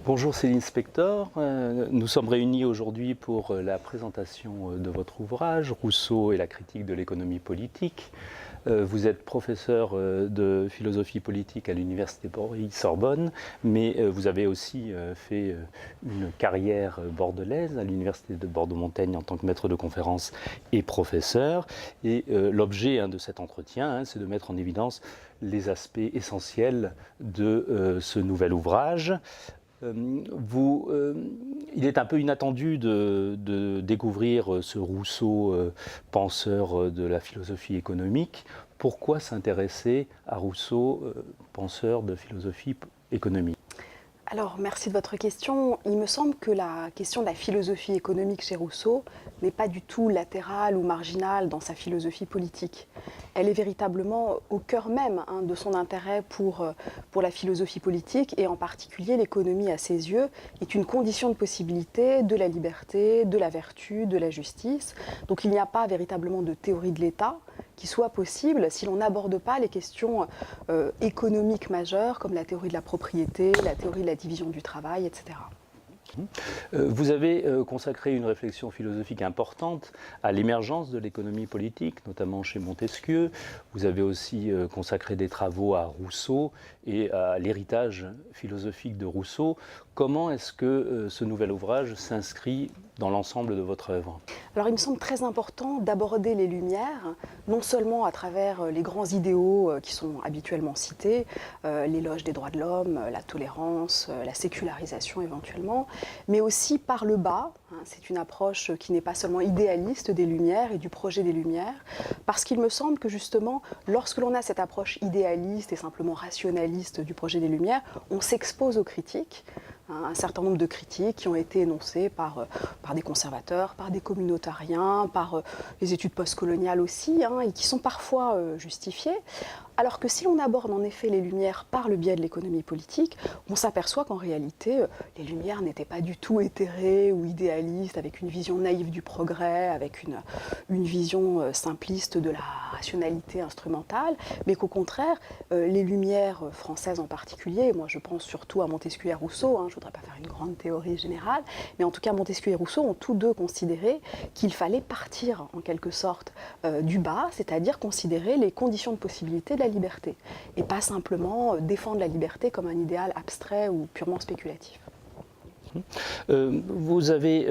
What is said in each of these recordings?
Bonjour Céline Spector, nous sommes réunis aujourd'hui pour la présentation de votre ouvrage « Rousseau et la critique de l'économie politique ». Vous êtes professeur de philosophie politique à l'Université Paris-Sorbonne, mais vous avez aussi fait une carrière bordelaise à l'Université de Bordeaux-Montaigne en tant que maître de conférences et professeur. Et l'objet de cet entretien, c'est de mettre en évidence les aspects essentiels de ce nouvel ouvrage. Il est un peu inattendu de découvrir ce Rousseau, penseur de la philosophie économique. Pourquoi s'intéresser à Rousseau, penseur de philosophie économique? Alors, merci de votre question. Il me semble que la question de la philosophie économique chez Rousseau n'est pas du tout latérale ou marginale dans sa philosophie politique. Elle est véritablement au cœur même de son intérêt pour la philosophie politique, et en particulier l'économie, à ses yeux, est une condition de possibilité de la liberté, de la vertu, de la justice. Donc il n'y a pas véritablement de théorie de l'État qui soit possible si l'on n'aborde pas les questions économiques majeures comme la théorie de la propriété, la théorie de la division du travail, etc. Vous avez consacré une réflexion philosophique importante à l'émergence de l'économie politique, notamment chez Montesquieu. Vous avez aussi consacré des travaux à Rousseau et à l'héritage philosophique de Rousseau. Comment est-ce que ce nouvel ouvrage s'inscrit dans l'ensemble de votre œuvre? Alors il me semble très important d'aborder les Lumières, non seulement à travers les grands idéaux qui sont habituellement cités, l'éloge des droits de l'homme, la tolérance, la sécularisation éventuellement, mais aussi par le bas. C'est une approche qui n'est pas seulement idéaliste des Lumières et du projet des Lumières, parce qu'il me semble que justement, lorsque l'on a cette approche idéaliste et simplement rationaliste du projet des Lumières, on s'expose aux critiques. Un certain nombre de critiques qui ont été énoncées par des conservateurs, par des communautariens, par les études postcoloniales aussi, et qui sont parfois justifiées. Alors que si l'on aborde en effet les Lumières par le biais de l'économie politique, on s'aperçoit qu'en réalité, les Lumières n'étaient pas du tout éthérées ou idéalistes, avec une vision naïve du progrès, avec une vision simpliste de la rationalité instrumentale, mais qu'au contraire, les Lumières françaises en particulier, moi je pense surtout à Montesquieu et Rousseau, je ne voudrais pas faire une grande théorie générale, mais en tout cas Montesquieu et Rousseau ont tous deux considéré qu'il fallait partir en quelque sorte du bas, c'est-à-dire considérer les conditions de possibilité de la liberté, et pas simplement défendre la liberté comme un idéal abstrait ou purement spéculatif. Vous avez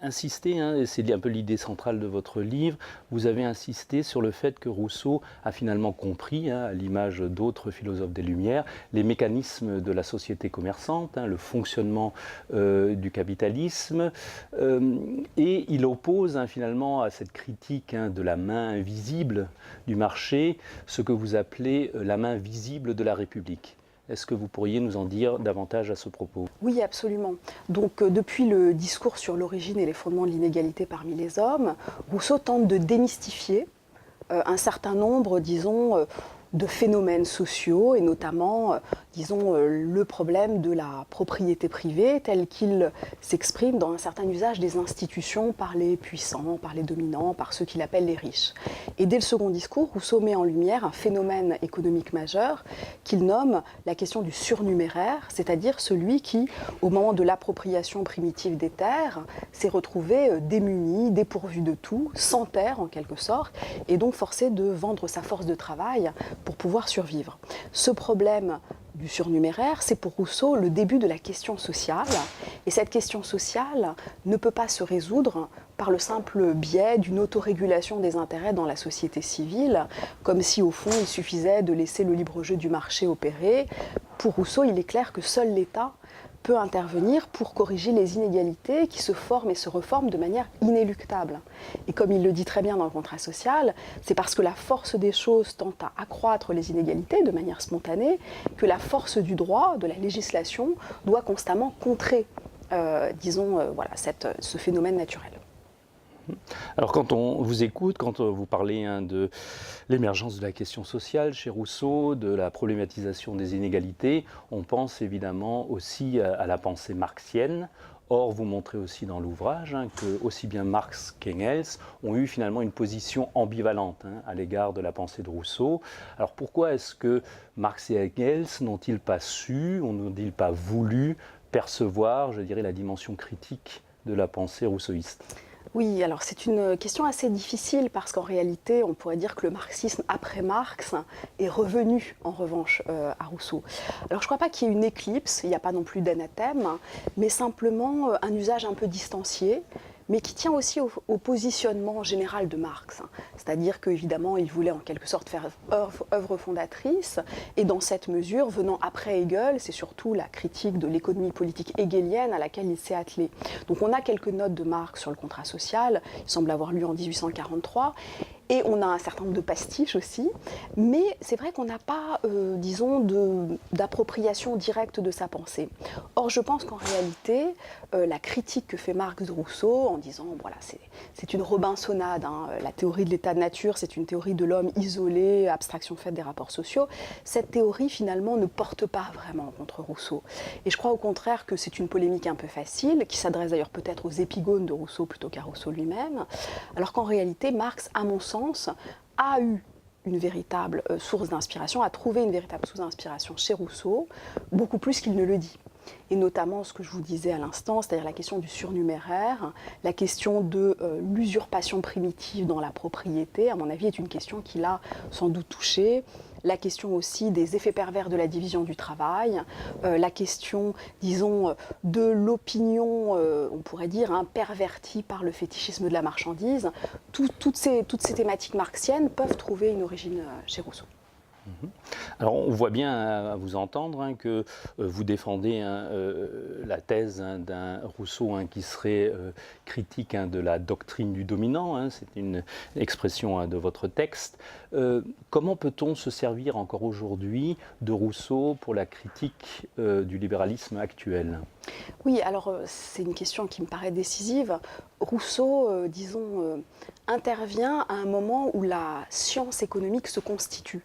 insisté, et c'est un peu l'idée centrale de votre livre, vous avez insisté sur le fait que Rousseau a finalement compris, à l'image d'autres philosophes des Lumières, les mécanismes de la société commerçante, le fonctionnement du capitalisme, et il oppose finalement à cette critique de la main invisible du marché, ce que vous appelez la main visible de la République. Est-ce que vous pourriez nous en dire davantage à ce propos? Oui, absolument. Donc, depuis le discours sur l'origine et les fondements de l'inégalité parmi les hommes, Rousseau tente de démystifier un certain nombre, disons, de phénomènes sociaux, et notamment, disons, le problème de la propriété privée tel qu'il s'exprime dans un certain usage des institutions par les puissants, par les dominants, par ceux qu'il appelle les riches. Et dès le second discours, Rousseau met en lumière un phénomène économique majeur qu'il nomme la question du surnuméraire, c'est-à-dire celui qui, au moment de l'appropriation primitive des terres, s'est retrouvé démuni, dépourvu de tout, sans terre en quelque sorte, et donc forcé de vendre sa force de travail pour pouvoir survivre. Ce problème du surnuméraire, c'est pour Rousseau le début de la question sociale, et cette question sociale ne peut pas se résoudre par le simple biais d'une autorégulation des intérêts dans la société civile, comme si au fond il suffisait de laisser le libre jeu du marché opérer. Pour Rousseau, il est clair que seul l'État peut intervenir pour corriger les inégalités qui se forment et se reforment de manière inéluctable. Et comme il le dit très bien dans le contrat social, c'est parce que la force des choses tend à accroître les inégalités de manière spontanée que la force du droit, de la législation, doit constamment contrer, ce phénomène naturel. Alors quand on vous écoute, quand vous parlez de l'émergence de la question sociale chez Rousseau, de la problématisation des inégalités, on pense évidemment aussi à la pensée marxienne. Or, vous montrez aussi dans l'ouvrage que aussi bien Marx qu'Engels ont eu finalement une position ambivalente à l'égard de la pensée de Rousseau. Alors pourquoi est-ce que Marx et Engels n'ont-ils pas su, ou n'ont-ils pas voulu percevoir, je dirais, la dimension critique de la pensée rousseauiste? Oui, alors c'est une question assez difficile parce qu'en réalité, on pourrait dire que le marxisme après Marx est revenu en revanche à Rousseau. Alors je ne crois pas qu'il y ait une éclipse, il n'y a pas non plus d'anathème, mais simplement un usage un peu distancié, mais qui tient aussi au positionnement général de Marx. C'est-à-dire qu'évidemment, il voulait en quelque sorte faire œuvre fondatrice, et dans cette mesure, venant après Hegel, c'est surtout la critique de l'économie politique hegelienne à laquelle il s'est attelé. Donc on a quelques notes de Marx sur le contrat social, il semble avoir lu en 1843, et on a un certain nombre de pastiches aussi, mais c'est vrai qu'on n'a pas, disons, d'appropriation directe de sa pensée. Or, je pense qu'en réalité, la critique que fait Marx de Rousseau, en disant, voilà, c'est une robinsonnade, hein, la théorie de l'état de nature, c'est une théorie de l'homme isolé, abstraction faite des rapports sociaux, cette théorie, finalement, ne porte pas vraiment contre Rousseau. Et je crois au contraire que c'est une polémique un peu facile, qui s'adresse d'ailleurs peut-être aux épigones de Rousseau plutôt qu'à Rousseau lui-même, alors qu'en réalité, Marx, à mon sens, a eu une véritable source d'inspiration, a trouvé une véritable source d'inspiration chez Rousseau, beaucoup plus qu'il ne le dit. Et notamment ce que je vous disais à l'instant, c'est-à-dire la question du surnuméraire, la question de l'usurpation primitive dans la propriété, à mon avis, est une question qui l'a sans doute touché. La question aussi des effets pervers de la division du travail, la question, disons, de l'opinion, on pourrait dire, hein, pervertie par le fétichisme de la marchandise. Toutes ces thématiques marxiennes peuvent trouver une origine chez Rousseau. Alors on voit bien à vous entendre hein, que vous défendez la thèse d'un Rousseau qui serait critique de la doctrine du dominant, c'est une expression de votre texte. Comment peut-on se servir encore aujourd'hui de Rousseau pour la critique du libéralisme actuel ? Oui, alors c'est une question qui me paraît décisive. Rousseau, disons, intervient à un moment où la science économique se constitue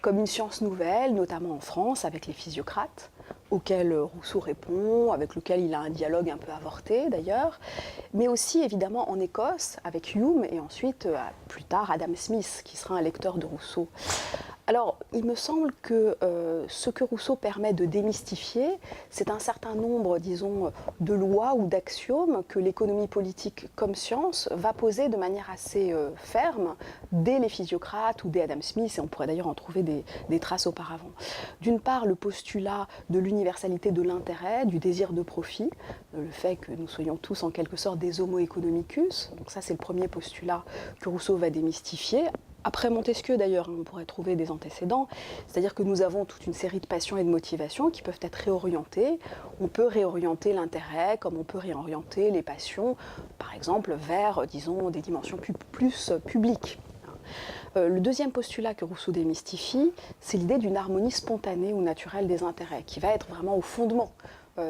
comme une science nouvelle, notamment en France, avec les physiocrates, auxquels Rousseau répond, avec lequel il a un dialogue un peu avorté d'ailleurs, mais aussi évidemment en Écosse, avec Hume, et ensuite, plus tard, Adam Smith, qui sera un lecteur de Rousseau. Alors, il me semble que ce que Rousseau permet de démystifier, c'est un certain nombre, disons, de lois ou d'axiomes que l'économie politique comme science va poser de manière assez ferme dès les physiocrates ou dès Adam Smith, et on pourrait d'ailleurs en trouver des traces auparavant. D'une part, le postulat de l'universalité de l'intérêt, du désir de profit, le fait que nous soyons tous en quelque sorte des homo economicus, donc ça c'est le premier postulat que Rousseau va démystifier. Après Montesquieu d'ailleurs, on pourrait trouver des antécédents, c'est-à-dire que nous avons toute une série de passions et de motivations qui peuvent être réorientées. On peut réorienter l'intérêt comme on peut réorienter les passions, par exemple vers, disons, des dimensions plus publiques. Le deuxième postulat que Rousseau démystifie, c'est l'idée d'une harmonie spontanée ou naturelle des intérêts, qui va être vraiment au fondement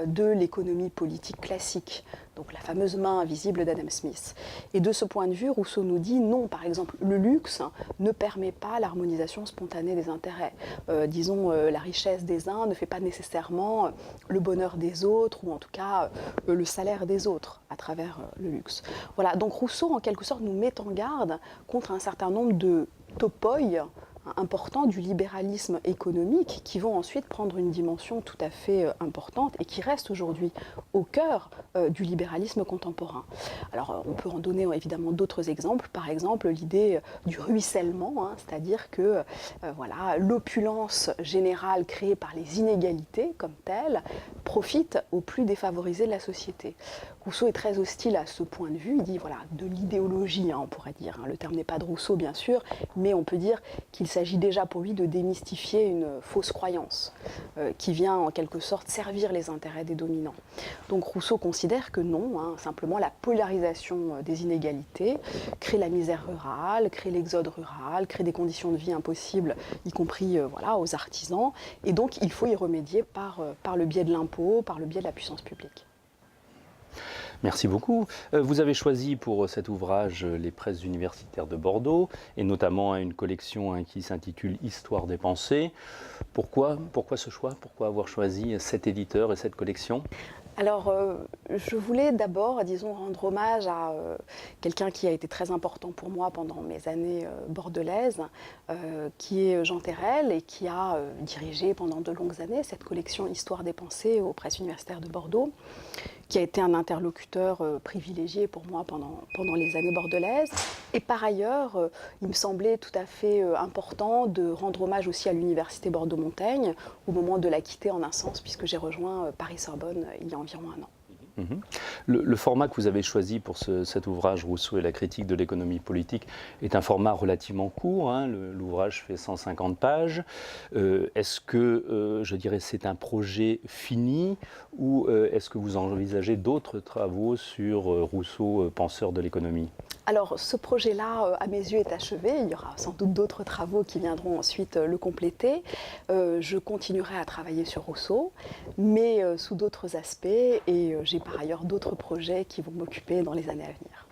de l'économie politique classique, donc la fameuse main invisible d'Adam Smith. Et de ce point de vue, Rousseau nous dit non, par exemple, le luxe ne permet pas l'harmonisation spontanée des intérêts. Disons, la richesse des uns ne fait pas nécessairement le bonheur des autres, ou en tout cas le salaire des autres à travers le luxe. Voilà, donc Rousseau, en quelque sorte, nous met en garde contre un certain nombre de topoi importants du libéralisme économique qui vont ensuite prendre une dimension tout à fait importante et qui restent aujourd'hui au cœur du libéralisme contemporain. Alors on peut en donner évidemment d'autres exemples, par exemple l'idée du ruissellement, c'est-à-dire que voilà, l'opulence générale créée par les inégalités comme telle profite aux plus défavorisés de la société. Rousseau est très hostile à ce point de vue, il dit voilà, de l'idéologie, on pourrait dire, le terme n'est pas de Rousseau bien sûr, mais on peut dire qu'il s'agit déjà pour lui de démystifier une fausse croyance qui vient en quelque sorte servir les intérêts des dominants. Donc Rousseau considère que non, simplement la polarisation des inégalités crée la misère rurale, crée l'exode rural, crée des conditions de vie impossibles, y compris voilà, aux artisans, et donc il faut y remédier par le biais de l'impôt, par le biais de la puissance publique. Merci beaucoup. Vous avez choisi pour cet ouvrage les presses universitaires de Bordeaux, et notamment une collection qui s'intitule « Histoire des pensées ». Pourquoi ce choix ? Pourquoi avoir choisi cet éditeur et cette collection ? Alors, je voulais d'abord, disons, rendre hommage à quelqu'un qui a été très important pour moi pendant mes années bordelaises, qui est Jean Terrel et qui a dirigé pendant de longues années cette collection Histoire des pensées aux presses universitaires de Bordeaux, qui a été un interlocuteur privilégié pour moi pendant les années bordelaises. Et par ailleurs, il me semblait tout à fait important de rendre hommage aussi à l'université Bordeaux-Montaigne au moment de la quitter en un sens, puisque j'ai rejoint Paris-Sorbonne il y a environ un an. Le format que vous avez choisi pour cet ouvrage, Rousseau et la critique de l'économie politique, est un format relativement court. Hein. L'ouvrage fait 150 pages. Est-ce que, je dirais, c'est un projet fini ou est-ce que vous envisagez d'autres travaux sur Rousseau, penseur de l'économie ? Alors, ce projet-là, à mes yeux, est achevé. Il y aura sans doute d'autres travaux qui viendront ensuite le compléter. Je continuerai à travailler sur Rousseau, mais sous d'autres aspects. Et j'ai par ailleurs d'autres projets qui vont m'occuper dans les années à venir.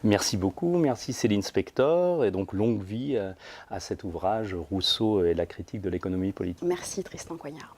Merci beaucoup, merci Céline Spector, et donc longue vie à cet ouvrage Rousseau et la critique de l'économie politique. Merci Tristan Coignard.